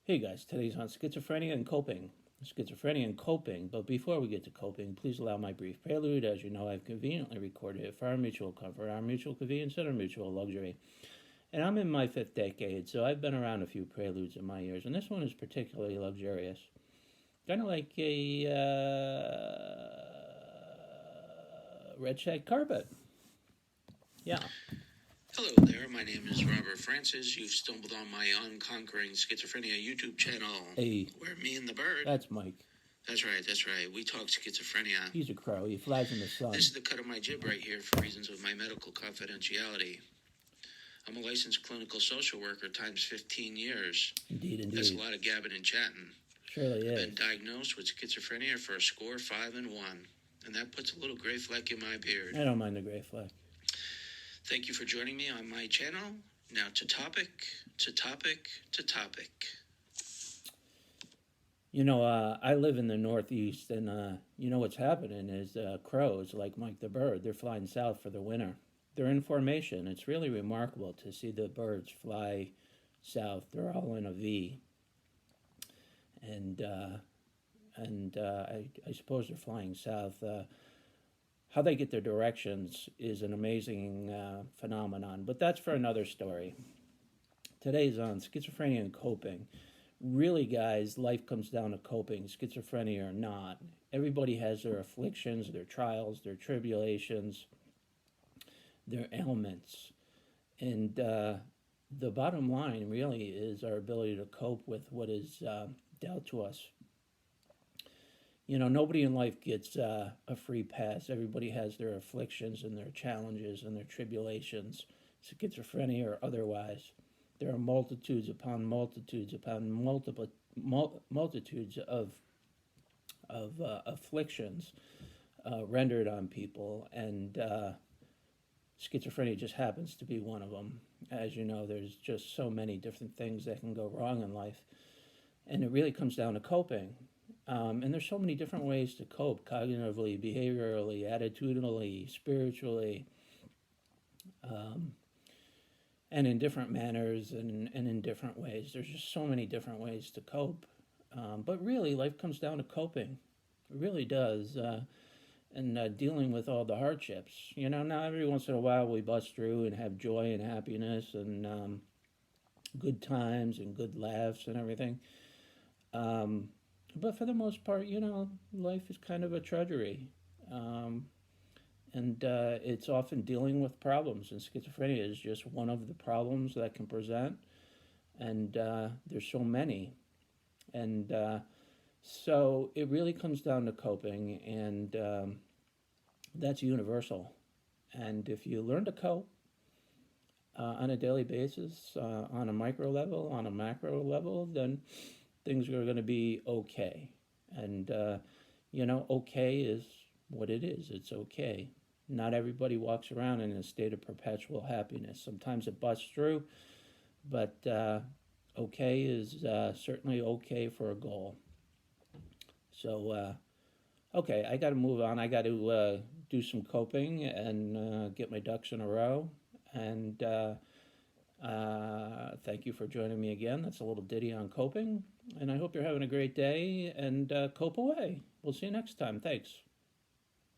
Hey guys, today's on schizophrenia and coping. Schizophrenia and coping, but before we get to coping, please allow my brief prelude. As you know, I've conveniently recorded it for our mutual comfort, our mutual convenience, and our mutual luxury. And I'm in my fifth decade, so I've been around a few preludes in my years, and this one is particularly luxurious. Kind of like a red shag carpet. Yeah. Hello there, my name is Robert Francis. You've stumbled on my Unconquering Schizophrenia YouTube channel. Hey. Where me and the bird. That's Mike. That's right. We talk schizophrenia. He's a crow. He flies in the sun. This is the cut of my jib right here for reasons of my medical confidentiality. I'm a licensed clinical social worker times 15 years. Indeed. That's a lot of gabbing and chatting. Surely is. I've been diagnosed with schizophrenia for a score 5 and 1. And that puts a little gray fleck in my beard. I don't mind the gray fleck. Thank you for joining me on my channel. Now to topic. You know, I live in the Northeast, and you know what's happening is crows, like Mike the bird, they're flying south for the winter. They're in formation. It's really remarkable to see the birds fly south. They're all in a V. And I suppose they're flying south. How they get their directions is an amazing phenomenon, but that's for another story. Today's on schizophrenia and coping. Really, guys, life comes down to coping, schizophrenia or not. Everybody has their afflictions, their trials, their tribulations, their ailments. And the bottom line really is our ability to cope with what is dealt to us. You know, nobody in life gets a free pass. Everybody has their afflictions and their challenges and their tribulations, schizophrenia or otherwise. There are multitudes upon multitudes upon multitudes of afflictions rendered on people, and schizophrenia just happens to be one of them. As you know, there's just so many different things that can go wrong in life, and it really comes down to coping. And there's so many different ways to cope, cognitively, behaviorally, attitudinally, spiritually, and in different manners and in different ways. There's just so many different ways to cope. But really, life comes down to coping. It really does. And dealing with all the hardships. You know, now every once in a while we bust through and have joy and happiness and good times and good laughs and everything. But for the most part, you know, life is kind of a drudgery. And it's often dealing with problems. And schizophrenia is just one of the problems that can present. And there's so many. And so it really comes down to coping. And that's universal. And if you learn to cope on a daily basis, on a micro level, on a macro level, then things are going to be okay. And, you know, okay is what it is. It's okay. Not everybody walks around in a state of perpetual happiness. Sometimes it busts through, but okay is certainly okay for a goal. So, okay, I got to move on. I got to do some coping and get my ducks in a row. And thank you for joining me again. That's a little ditty on coping. And I hope you're having a great day and cope away. We'll see you next time. Thanks.